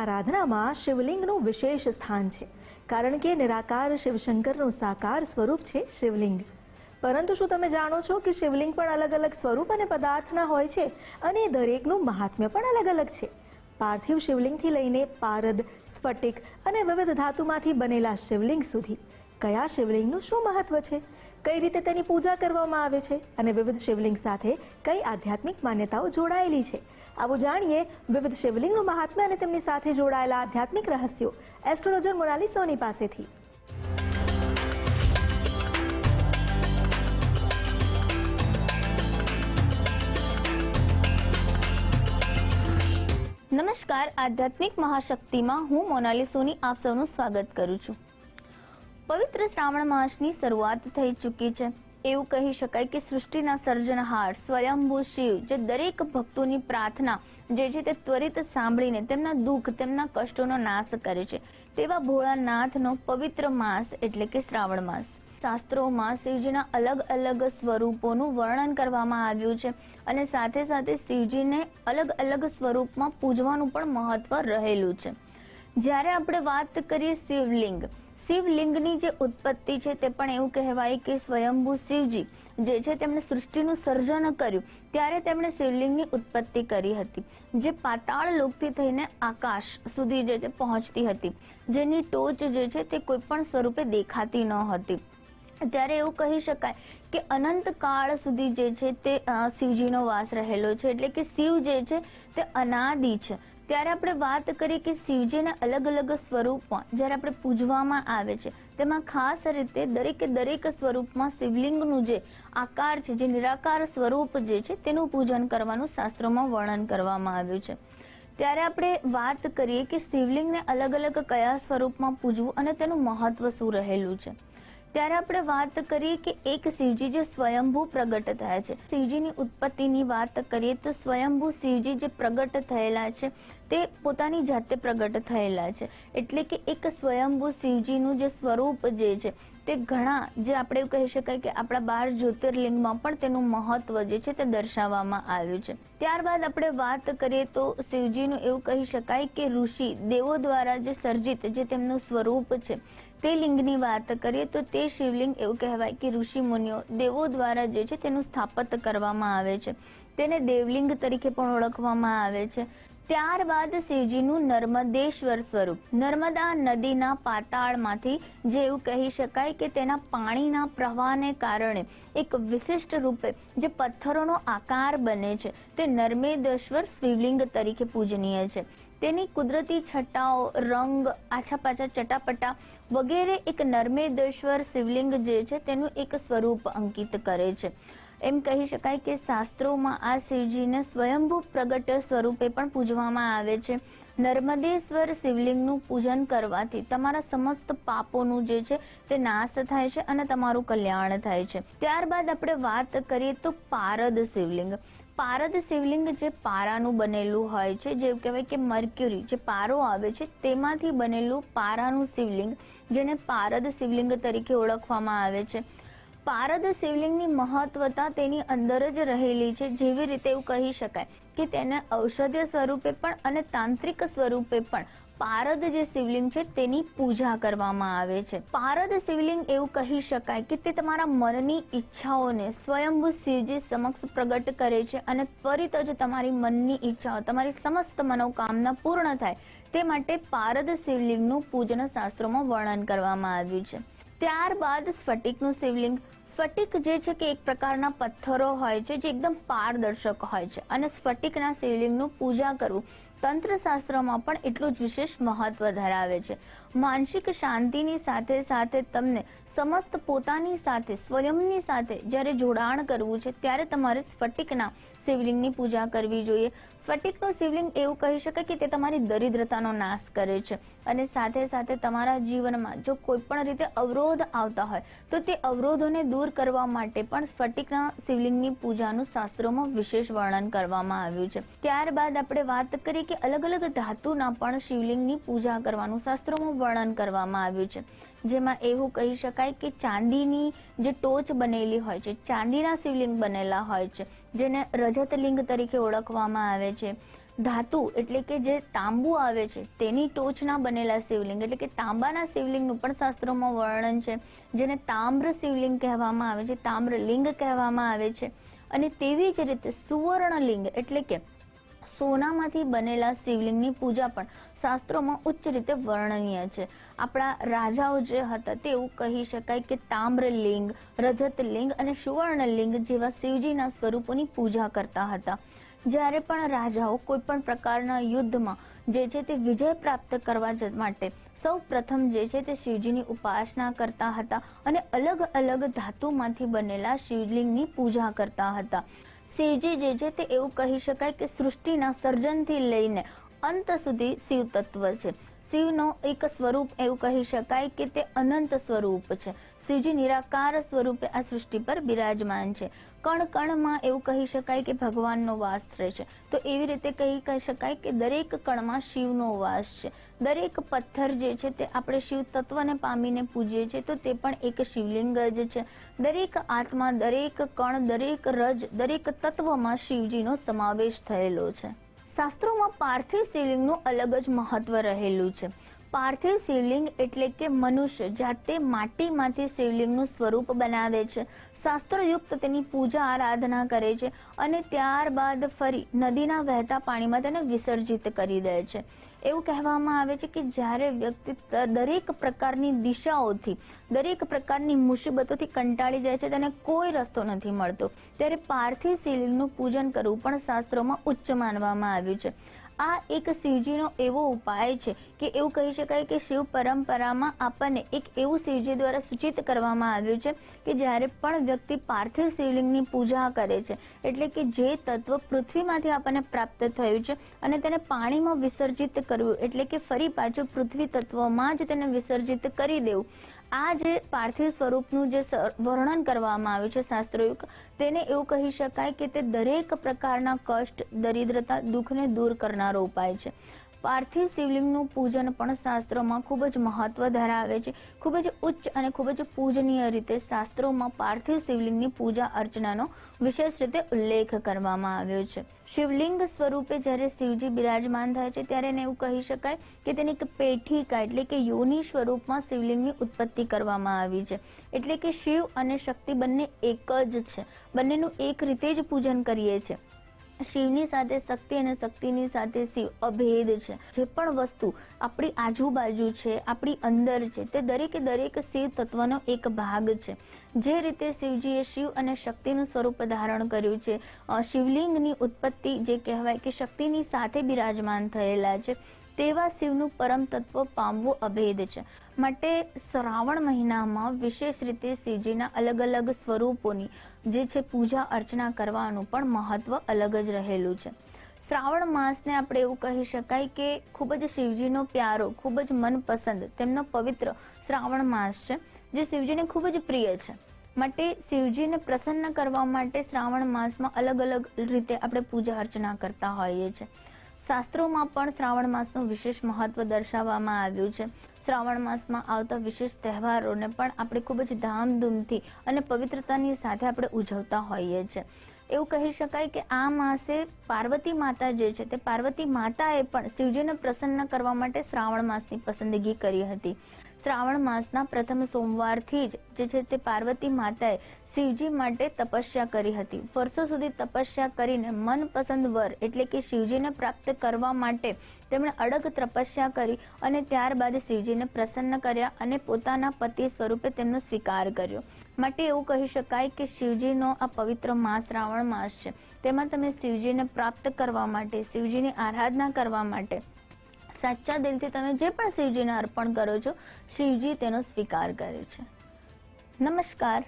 આરાધનામાં શિવલિંગનું વિશેષ સ્થાન છે, કારણ કે નિરાકાર શિવશંકરનું સાકાર સ્વરૂપ છે શિવલિંગ. પરંતુ શું તમે જાણો છો કે શિવલિંગ પણ અલગ અલગ સ્વરૂપ અને પદાર્થના હોય છે અને દરેકનું મહાત્મ્ય પણ અલગ અલગ છે. પાર્થિવ શિવલિંગથી લઈને પારદ, સ્ફટિક અને વિવિધ ધાતુમાંથી બનેલા શિવલિંગ સુધી કયા શિવલિંગનું શું મહત્વ છે, કઈ રીતે તેની પૂજા કરવામાં આવે છે અને વિવિધ શિવલિંગ સાથે કઈ આધ્યાત્મિક માન્યતાઓ જોડાયેલી છે, આવું જાણીએ વિવિધ શિવલિંગનું મહાત્મ્ય અને તેમની સાથે જોડાયેલા આધ્યાત્મિક રહસ્યો એસ્ટ્રોલોજર મોનાલી સોની પાસેથી. નમસ્કાર, આધ્યાત્મિક મહાશક્તિમાં હું મોનાલી સોની આપ સૌનું સ્વાગત કરું છું. પવિત્ર શ્રાવણ માસની શરૂઆત થઈ ચૂકી છે. એવું કહી શકાય કે સૃષ્ટિના સર્જનહાર સ્વયંભૂ શિવ જે દરેક ભક્તોની પ્રાર્થના જે છે તે ત્વરિત સાંભળીને તેમના દુઃખ, તેમના કષ્ટોનો નાશ કરે છે, તેવા ભોળાનાથનો પવિત્ર માસ એટલે કે શ્રાવણ માસ. શાસ્ત્રોમાં શિવજીના અલગ અલગ સ્વરૂપોનું વર્ણન કરવામાં આવ્યું છે અને સાથે સાથે શિવજીને અલગ અલગ સ્વરૂપમાં પૂજવાનું પણ મહત્વ રહેલું છે. જ્યારે આપણે વાત કરીએ શિવલિંગની જે ઉત્પત્તિ છે તે પણ એવું કહેવાય કે સ્વયંભૂ શિવજી જે છે તેમણે સૃષ્ટિનું સર્જન કર્યું ત્યારે તેમણે શિવલિંગની ઉત્પત્તિ કરી હતી, જે પાતાળ લોકથી થઈને આકાશ સુધી જે તે પહોંચતી હતી, જેની ટોચ જે છે તે કોઈ પણ સ્વરૂપે દેખાતી ન હતી. ત્યારે એવું કહી શકાય કે અનંત કાળ સુધી જે છે તે શિવજીનો વાસ રહેલો છે, એટલે કે શિવ જે છે તે અનાદિ છે. ત્યારે આપણે વાત કરીએ કે શિવજીના અલગ અલગ સ્વરૂપમાં જ્યારે આપણે પૂજવામાં આવે છે તેમાં ખાસ રીતે દરેક સ્વરૂપમાં શિવલિંગનું જે આકાર છે, જે નિરાકાર સ્વરૂપ જે છે તેનું પૂજન કરવાનું શાસ્ત્રોમાં વર્ણન કરવામાં આવ્યું છે. ત્યારે આપણે વાત કરીએ કે શિવલિંગને અલગ અલગ કયા સ્વરૂપમાં પૂજવું અને તેનું મહત્વ શું રહેલું છે. ત્યારે આપણે વાત કરીએ કે એક શિવજી જે સ્વયંભૂ પ્રગટ થયા છે. શિવજીની ઉત્પત્તિની વાત કરીએ તો સ્વયંભૂ શિવજી જે પ્રગટ થયેલા છે તે પોતાની જાતે પ્રગટ થયેલા છે, એટલે કે એક સ્વયંભૂ શિવજીનું જે સ્વરૂપ જે છે તે ઘણા, જે આપણે એવું કહી શકાય કે આપણા 12 જ્યોતિર્લિંગમાં પણ તેનું મહત્વ જે છે તે દર્શાવવામાં આવ્યું છે. ત્યારબાદ આપણે વાત કરીએ તો શિવજીનું એવું કહી શકાય કે ઋષિ દેવો દ્વારા જે સર્જિત જે તેમનું સ્વરૂપ છે તે લિંગની વાત કરીએ તો તે શિવલિંગ એવું કહેવાય કે ઋષિ મુનિઓ દેવો દ્વારા જે છે તેનું સ્થાપત કરવામાં આવે છે, તેને દેવલિંગ તરીકે પણ ઓળખવામાં આવે છે. ત્યારબાદ શિવજીનું નર્મદેશ્વર સ્વરૂપ, નર્મદા નદીના પાતાળમાંથી જે એવું કહી શકાય કે તેના પાણીના પ્રવાહને કારણે એક વિશિષ્ટ રૂપે જે પથ્થરોનો આકાર બને છે તે નર્મદેશ્વર શિવલિંગ તરીકે પૂજનીય છે. તેની કુદરતી છટાઓ, રંગ, આછા પાછા ચટાપટા વગેરે એક નર્મદેશ્વર શિવલિંગ જે છે તેનું એક સ્વરૂપ અંકિત કરે છે. એમ કહી શકાય કે શાસ્ત્રોમાં આ શિવજીને સ્વયંભૂ પ્રગટ સ્વરૂપે પણ પૂજવામાં આવે છે. નર્મદેશ્વર શિવલિંગનું પૂજન કરવાથી તમારા સમસ્ત પાપોનું જે છે તે નાશ થાય છે અને તમારું કલ્યાણ થાય છે. ત્યારબાદ આપણે વાત કરીએ તો પારદ શિવલિંગ. પારદ શિવલિંગ જે પારાનું બનેલું હોય છે, જે કહેવાય કે મર્ક્યુરી જે પારો આવે છે તેમાંથી બનેલું પારાનું શિવલિંગ, જેને પારદ શિવલિંગ તરીકે ઓળખવામાં આવે છે. પારદ શિવલિંગની મહત્વતા તેની અંદર જ રહેલી છે. જેવી રીતે એવું કહી શકાય કે તેને ઔષધીય સ્વરૂપે પણ અને તાંત્રિક સ્વરૂપે પણ પારદ જે શિવલિંગ છે તેની પૂજા કરવામાં આવે છે. પારદ શિવલિંગ એવું કહી શકાય કે તે તમારા મનની ઈચ્છાઓને સ્વયંભૂ શિવજી સમક્ષ પ્રગટ કરે છે અને ત્વરિત જ તમારી મનની ઈચ્છાઓ, તમારી સમસ્ત મનોકામના પૂર્ણ થાય તે માટે પારદ શિવલિંગનું પૂજન શાસ્ત્રોમાં વર્ણન કરવામાં આવ્યું છે. ત્યારબાદ સ્ફટિકનું શિવલિંગ. સ્ફટિક જે છે કે એક પ્રકારના પથ્થરો હોય છે જે એકદમ પારદર્શક હોય છે અને સ્ફટિકના શિવલિંગનું પૂજા કરવું તંત્ર શાસ્ત્રમાં પણ એટલું જ વિશેષ મહત્વ ધરાવે છે. માનસિક શાંતિની સાથે સાથે તમને સમસ્ત પોતાની સાથે, સ્વયંની સાથે જ્યારે જોડાણ કરવું છે ત્યારે તમારે સ્ફટિકના શિવલિંગની પૂજા કરવી જોઈએ. સ્ફટિકનું શિવલિંગ એવું કહી શકાય કે તે તમારી દરિદ્રતાનો નાશ કરે છે અને સાથે સાથે તમારા જીવનમાં જો કોઈ પણ રીતે અવરોધ આવતા હોય તો તે અવરોધોને દૂર કરવા માટે પણ સ્ફટિકના શિવલિંગની પૂજાનું શાસ્ત્રોમાં વિશેષ વર્ણન કરવામાં આવ્યું છે. ત્યારબાદ આપણે વાત કરીએ કે અલગ અલગ ધાતુના પણ શિવલિંગની પૂજા કરવાનું શાસ્ત્રોમાં વર્ણન કરવામાં આવ્યું છે. જેમાં એવું કહી શકાય કે ચાંદીની જે ટોચ બનેલી હોય છે, ચાંદીના શિવલિંગ બનેલા હોય છે જેને રજતલિંગ તરીકે ઓળખવામાં આવે છે. ધાતુ એટલે કે જે તાંબુ આવે છે તેની ટોચના બનેલા શિવલિંગ એટલે કે તાંબાના શિવલિંગનું પણ શાસ્ત્રોમાં વર્ણન છે, જેને તામ્ર શિવલિંગ કહેવામાં આવે છે, તામ્રલિંગ કહેવામાં આવે છે. અને તેવી જ રીતે સુવર્ણલિંગ એટલે કે સોનામાંથી બનેલા શિવલિંગની પૂજા પણ શાસ્ત્રોમાં ઉચ્ચ રીતે વર્ણનીય છે. આપણા રાજાઓ જે હતા તે એવું કહી શકાય કે તામ્રલિંગ, રજતલિંગ અને સુવર્ણલિંગ જેવા શિવજીના સ્વરૂપોની પૂજા કરતા હતા. જ્યારે પણ રાજાઓ કોઈ પણ પ્રકારના યુદ્ધમાં જે છે તે વિજય પ્રાપ્ત કરવા માટે સૌ પ્રથમ જે છે તે શિવજીની ઉપાસના કરતા હતા અને અલગ અલગ ધાતુમાંથી બનેલા શિવલિંગની પૂજા કરતા હતા. શિવજી જે છે તે એવું કહી શકાય કે સૃષ્ટિના સર્જનથી લઈને અંત સુધી શિવ તત્વ છે. શિવનો એક સ્વરૂપ એવું કહી શકાય કે તે અનંત સ્વરૂપ છે. શિવજી નિરાકાર સ્વરૂપે આ સૃષ્ટિ પર બિરાજમાન છે. કણ કણમાં એવું કહી શકાય કે ભગવાનનો વાસ રહે છે. તો એવી રીતે કહી શકાય કે દરેક કણમાં શિવનો વાસ છે. દરેક પથ્થર જે છે તે આપણે શિવ તત્વને પામીને પૂજીએ છીએ તો તે પણ એક શિવલિંગ જ છે. દરેક આત્મા, દરેક કણ, દરેક રજ, દરેક તત્વમાં શિવજીનો સમાવેશ થયેલો છે. શાસ્ત્રોમાં પાર્થિવ શિવલિંગનું અલગ જ મહત્વ રહેલું છે. પાર્થિવ શિવલિંગ એટલે કે મનુષ્ય જાતે માટીમાંથી શિવલિંગનું સ્વરૂપ બનાવે છે, શાસ્ત્રયુક્ત તેની પૂજા આરાધના કરે છે અને ત્યારબાદ ફરી નદીના વહેતા પાણીમાં તેને વિસર્જિત કરી દે છે. એવું કહેવામાં આવે છે કે જ્યારે વ્યક્તિ દરેક પ્રકારની દિશાઓથી, દરેક પ્રકારની મુસીબતોથી કંટાળી જાય છે, તેને કોઈ રસ્તો નથી મળતો, ત્યારે પાર્થિવ શિવલિંગનું પૂજન કરવું પણ શાસ્ત્રોમાં ઉચ્ચ માનવામાં આવ્યું છે. આ એક શિવજીનો એવો ઉપાય છે કે એવું કહી શકાય કે શિવ પરંપરામાં આપણને એક એવું શિવજી દ્વારા સૂચિત કરવામાં આવ્યું છે કે જ્યારે પણ વ્યક્તિ પાર્થિવ શિવલિંગની પૂજા કરે છે એટલે કે જે તત્વ પૃથ્વીમાંથી આપણને પ્રાપ્ત થયું છે અને તેને પાણીમાં વિસર્જિત કરવું એટલે કે ફરી પાછું પૃથ્વી તત્વમાં જ તેને વિસર્જિત કરી દેવું, આ જે પાર્થિવ સ્વરૂપનું જે વર્ણન કરવામાં આવ્યું છે શાસ્ત્રોયુક્ત, તેને એવું કહી શકાય કે તે દરેક પ્રકારના કષ્ટ, દરિદ્રતા, દુઃખને દૂર કરનારો ઉપાય છે. પાર્થિવ શિવલિંગનું પૂજન પણ શાસ્ત્રોમાં ખૂબ જ મહત્વ ધરાવે છે. ખૂબ જ ઉચ્ચ અને ખૂબ જ પૂજનીય રીતે શાસ્ત્રોમાં પાર્થિવ શિવલિંગની પૂજા અર્ચનાનો વિશેષ રીતે ઉલ્લેખ કરવામાં આવ્યો છે. શિવલિંગ સ્વરૂપે જ્યારે શિવજી બિરાજમાન થાય છે ત્યારે એને એવું કહી શકાય કે તેની એક પેઠિકા એટલે કે યોનિ સ્વરૂપમાં શિવલિંગની ઉત્પત્તિ કરવામાં આવી છે. એટલે કે શિવ અને શક્તિ બંને એક જ છે, બંનેનું એક રીતે જ પૂજન કરીએ છીએ. શિવની સાથે શક્તિ અને શક્તિની સાથે શિવ અભેદ છે. જે પણ વસ્તુ આપણી આજુબાજુ છે, આપણી અંદર છે, તે દરેકે દરેક શિવ તત્વનો એક ભાગ છે. જે રીતે શિવજીએ શિવ અને શક્તિનું સ્વરૂપ ધારણ કર્યું છે, શિવલિંગની ઉત્પત્તિ જે કહેવાય કે શક્તિની સાથે બિરાજમાન થયેલા છે, તેવા શિવનું પરમ તત્વ પામવું અભેદ છે. માટે શ્રાવણ મહિનામાં વિશેષ રીતે શિવજીના અલગ અલગ સ્વરૂપોની જે છે પૂજા અર્ચના કરવાનું પણ મહત્વ અલગ જ રહેલું છે. શ્રાવણ માસને આપણે એવું કહી શકાય કે ખૂબ જ શિવજીનો પ્યારો, ખૂબ જ મનપસંદ, તેમનો પવિત્ર શ્રાવણ માસ છે જે શિવજીને ખૂબ જ પ્રિય છે. માટે શિવજીને પ્રસન્ન કરવા માટે શ્રાવણ માસમાં અલગ અલગ રીતે આપણે પૂજા અર્ચના કરતા હોઈએ છીએ. શાસ્ત્રોમાં પણ શ્રાવણ માસનું વિશેષ મહત્વ દર્શાવવામાં આવ્યું છે. શ્રાવણ માસમાં આવતા વિશેષ તહેવારોને પણ આપણે ખૂબ જ ધામધૂમથી અને પવિત્રતાની સાથે આપણે ઉજવતા હોઈએ છીએ. એવું કહી શકાય કે આ માસે પાર્વતી માતા જે છે તે પાર્વતી માતાએ પણ શિવજીને પ્રસન્ન કરવા માટે શ્રાવણ માસની પસંદગી કરી હતી. શ્રાવણ માસના પ્રથમ સોમવારથી જ જે છે તે પાર્વતી માતાએ શિવજી માટે તપસ્યા કરી હતી. વર્ષો સુધી તપસ્યા કરીને મનપસંદ વર એટલે કે શિવજીને પ્રાપ્ત કરવા માટે તેમણે અડગ તપસ્યા કરી અને ત્યારબાદ શિવજીને પ્રસન્ન કર્યા અને પોતાના પતિ સ્વરૂપે તેમનો સ્વીકાર કર્યો. માટે એવું કહી શકાય કે શિવજીનો આ પવિત્ર માસ શ્રાવણ માસ છે, તેમાં તમે શિવજીને પ્રાપ્ત કરવા માટે, શિવજીની આરાધના કરવા માટે સાચા દિલથી તમે જે પણ શિવજીને અર્પણ કરો છો, શિવજી તેનો સ્વીકાર કરે છે. નમસ્કાર.